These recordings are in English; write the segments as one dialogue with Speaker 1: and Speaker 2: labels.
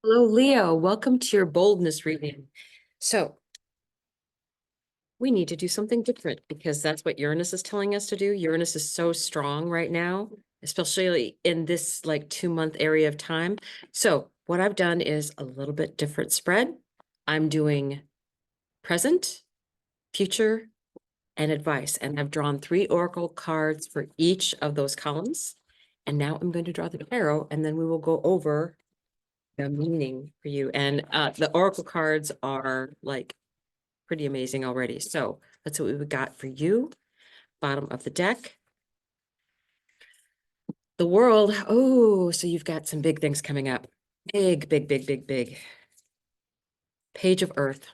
Speaker 1: Hello, Leo. Welcome to your boldness reading. So, we need to do something different because that's what Uranus is telling us to do. Uranus is so strong right now, especially in this like 2 month area of time. So, what I've done is a little bit different spread. I'm doing present, future, and advice. And I've drawn 3 oracle cards for each of those columns. And now I'm going to draw the tarot, and then we will go over the meaning for you. And the oracle cards are like pretty amazing already. So that's what we got for you. Bottom of the deck. The world. Oh, so you've got some big things coming up. Big, big, big, big, big. Page of Earth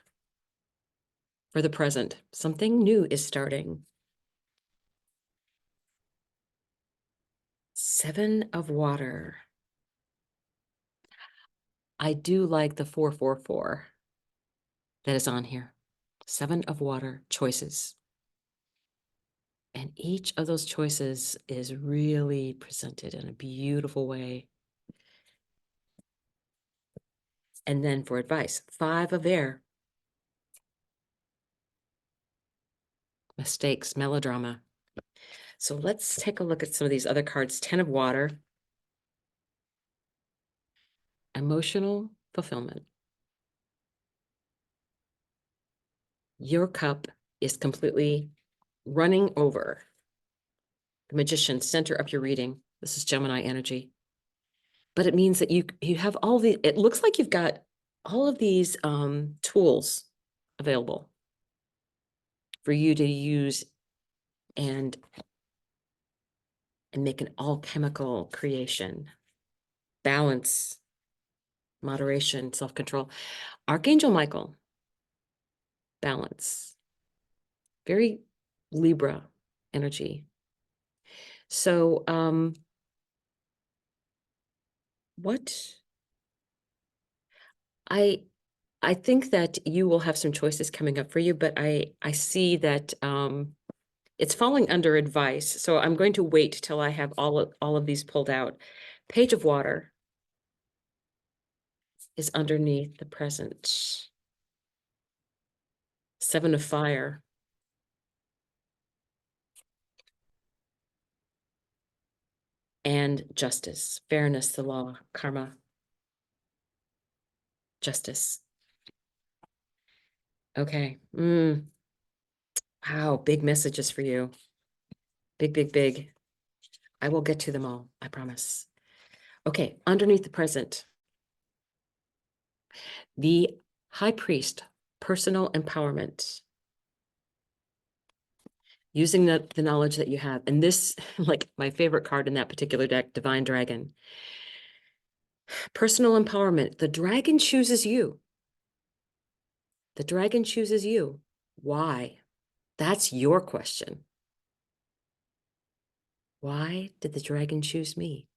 Speaker 1: for the present. Something new is starting. 7 of Water. I do like the 444 that is on here. 7 of Water choices. And each of those choices is really presented in a beautiful way. And then for advice, 5 of Air. Mistakes, melodrama. So let's take a look at some of these other cards. 10 of Water. Emotional fulfillment. Your cup is completely running over. The Magician, center of your reading. This is Gemini energy. But it means that you have all the, it looks like you've got all of these tools available for you to use and make an alchemical creation. Balance, moderation, self-control. Archangel Michael, balance. Very Libra energy. So, what I I think that you will have some choices coming up for you, but I see that it's falling under advice. So I'm going to wait till I have all of these pulled out. Page of Water is underneath the present. 7 of Fire. And justice, fairness, the law, karma, justice. Okay. Wow, big messages for you. Big, big, big. I will get to them all, I promise. Okay, underneath the present. The High Priest, personal empowerment. Using the knowledge that you have. And this, like my favorite card in that particular deck, Divine Dragon. Personal empowerment. The dragon chooses you. The dragon chooses you. Why? That's your question. Why did the dragon choose me?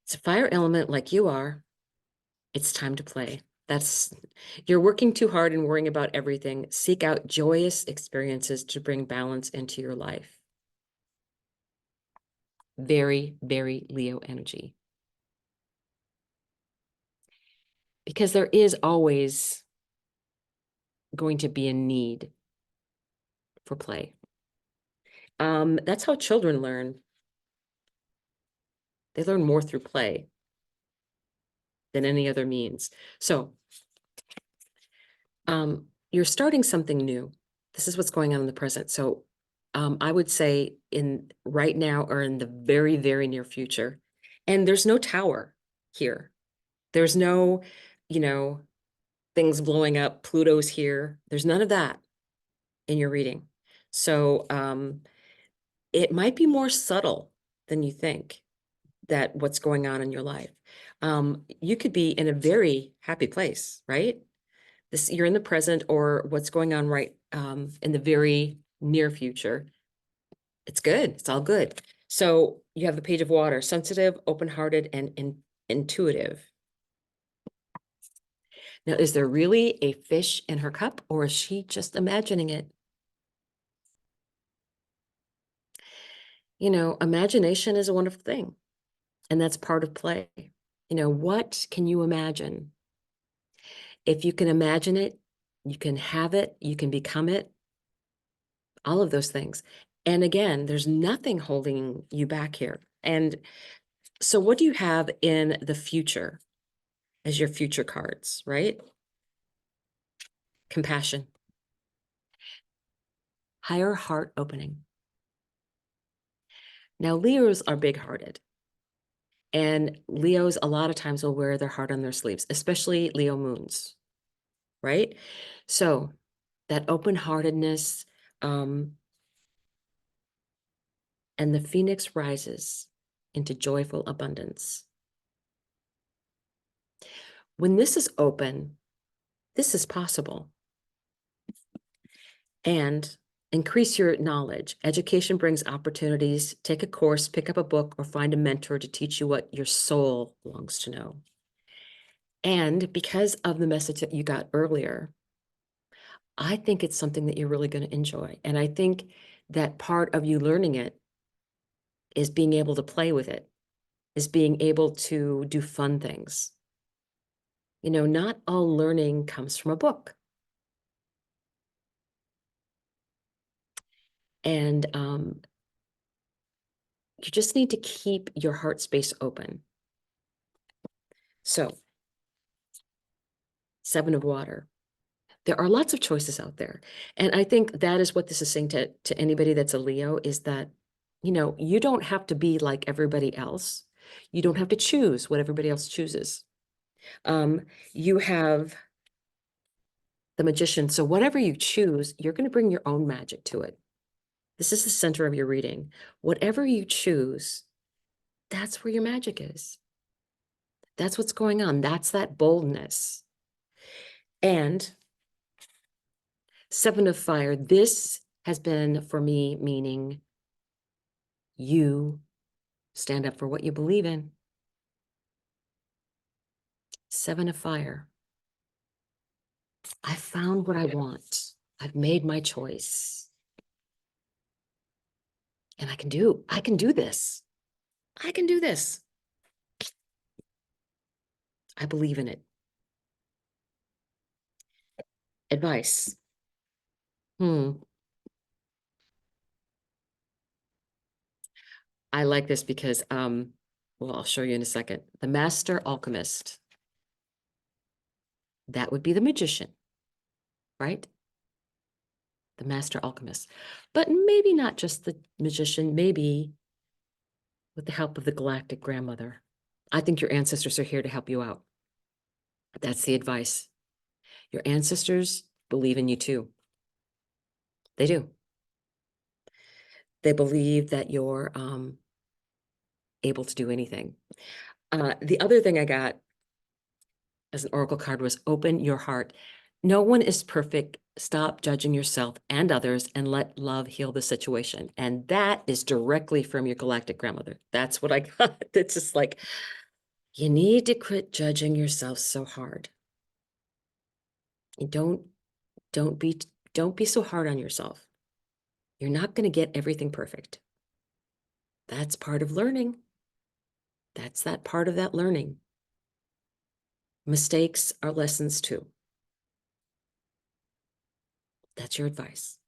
Speaker 1: It's a fire element like you are. It's time to play. You're working too hard and worrying about everything. Seek out joyous experiences to bring balance into your life. Very, very Leo energy. Because there is always going to be a need for play. That's how children learn. They learn more through play than any other means. So, you're starting something new. This is what's going on in the present. So, I would say in right now or in the very, very near future, and there's no tower here. There's no, you know, things blowing up. Pluto's here. There's none of that in your reading. So, it might be more subtle than you think that what's going on in your life. You could be in a very happy place, right? You're in the present or what's going on right in the very near future. It's good. It's all good. So you have the Page of Water, sensitive, open-hearted, and intuitive. Now, is there really a fish in her cup, or is she just imagining it? You know, imagination is a wonderful thing, and that's part of play. What can you imagine? If you can imagine it, you can have it, you can become it, all of those things. And again, there's nothing holding you back here. And so, what do you have in the future as your future cards, right? Compassion, higher heart opening. Now, Leos are big hearted, and Leos a lot of times will wear their heart on their sleeves, especially Leo moons, right? So, that open heartedness, and the phoenix rises into joyful abundance. When this is open, this is possible. And increase your knowledge. Education brings opportunities. Take a course, pick up a book, or find a mentor to teach you what your soul longs to know. And because of the message that you got earlier, I think it's something that you're really going to enjoy. And I think that part of you learning it is being able to play with it, is being able to do fun things. Not all learning comes from a book. And you just need to keep your heart space open. So, 7 of water. There are lots of choices out there. And I think that is what this is saying to anybody that's a Leo, is that, you don't have to be like everybody else. You don't have to choose what everybody else chooses. You have the Magician. So whatever you choose, you're going to bring your own magic to it. This is the center of your reading. Whatever you choose, that's where your magic is. That's what's going on. That's that boldness. And 7 of fire, this has been for me meaning you stand up for what you believe in. 7 of fire. I found what I want. I've made my choice. And I can do this. I can do this. I believe in it. Advice. I like this because, well, I'll show you in a second. The master alchemist. That would be the magician, right? The master alchemist. But maybe not just the magician, maybe with the help of the galactic grandmother. I think your ancestors are here to help you out. That's the advice. Your ancestors believe in you too. They do. They believe that you're able to do anything. The other thing I got as an oracle card was open your heart. No one is perfect. Stop judging yourself and others and let love heal the situation. And that is directly from your galactic grandmother. That's what I got. It's just like, you need to quit judging yourself so hard. And don't be so hard on yourself. You're not going to get everything perfect. That's part of learning. That's that part of that learning. Mistakes are lessons too. That's your advice.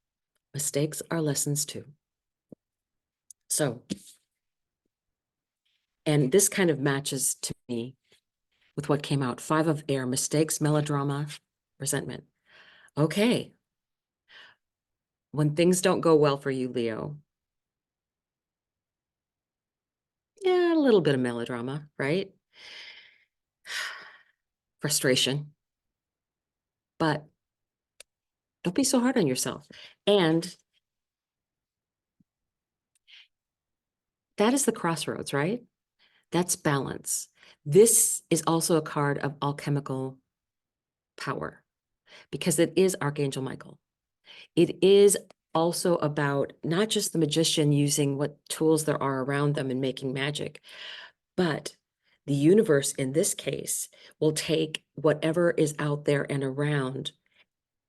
Speaker 1: Mistakes are lessons too. So, and this kind of matches to me with what came out. 5 of air, mistakes, melodrama, resentment. Okay. When things don't go well for you, Leo, yeah, a little bit of melodrama, right? Frustration. But don't be so hard on yourself. And that is the crossroads, right? That's balance. This is also a card of alchemical power because it is Archangel Michael. It is also about not just the magician using what tools there are around them and making magic, but the universe in this case will take whatever is out there and around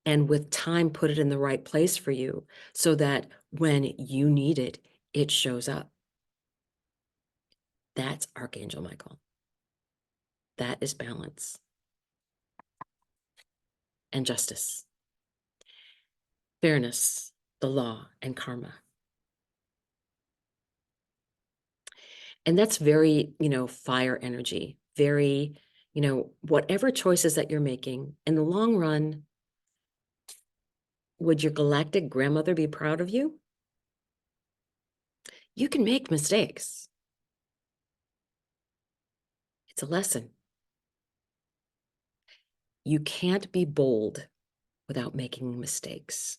Speaker 1: and with time put it in the right place for you so that when you need it, it shows up. That's Archangel Michael. That is balance and justice, fairness, the law, and karma. And that's very, fire energy, very, whatever choices that you're making in the long run, would your galactic grandmother be proud of you? You can make mistakes. It's a lesson. You can't be bold without making mistakes.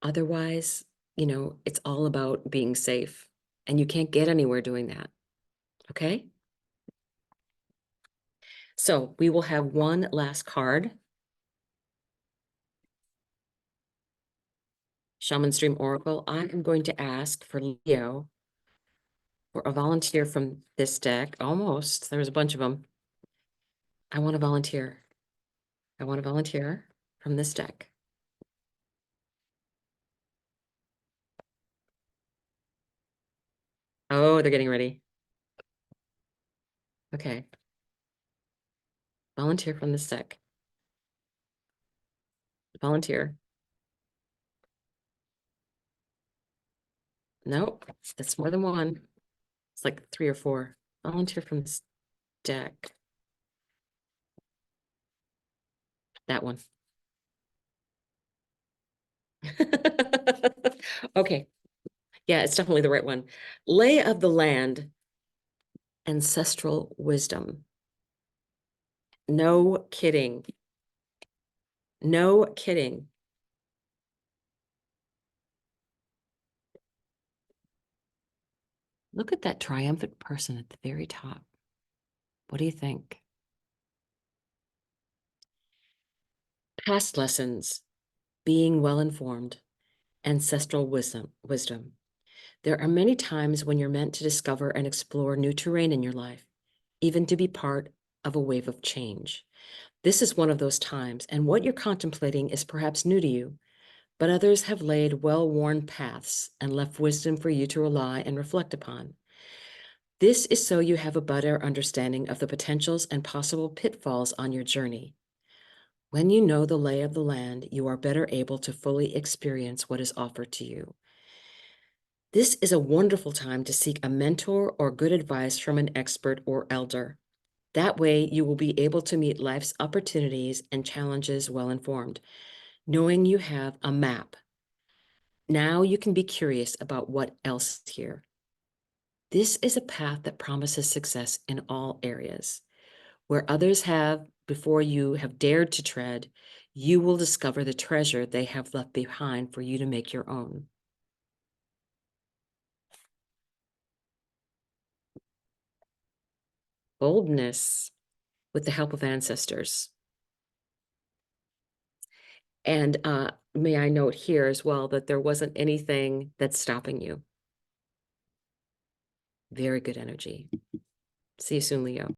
Speaker 1: Otherwise, it's all about being safe, and you can't get anywhere doing that. Okay? So we will have one last card. Shaman Stream Oracle. I am going to ask for Leo for a volunteer from this deck. Almost. There was a bunch of them. I want to volunteer. I want to volunteer from this deck. Oh, they're getting ready. Okay. Volunteer from this deck. Volunteer. Nope, that's more than one. It's like 3 or 4. Volunteer from this deck. That one. Okay. Yeah, it's definitely the right one. Lay of the land, ancestral wisdom. No kidding. No kidding. Look at that triumphant person at the very top. What do you think? Past lessons, being well informed, ancestral wisdom. There are many times when you're meant to discover and explore new terrain in your life, even to be part of a wave of change. This is one of those times, and what you're contemplating is perhaps new to you, but others have laid well-worn paths and left wisdom for you to rely and reflect upon. This is so you have a better understanding of the potentials and possible pitfalls on your journey. When you know the lay of the land, you are better able to fully experience what is offered to you. This is a wonderful time to seek a mentor or good advice from an expert or elder. That way, you will be able to meet life's opportunities and challenges well informed, knowing you have a map. Now you can be curious about what else is here. This is a path that promises success in all areas. Where others have, before you have dared to tread, you will discover the treasure they have left behind for you to make your own. Boldness with the help of ancestors. And may I note here as well that there wasn't anything that's stopping you. Very good energy. See you soon, Leo.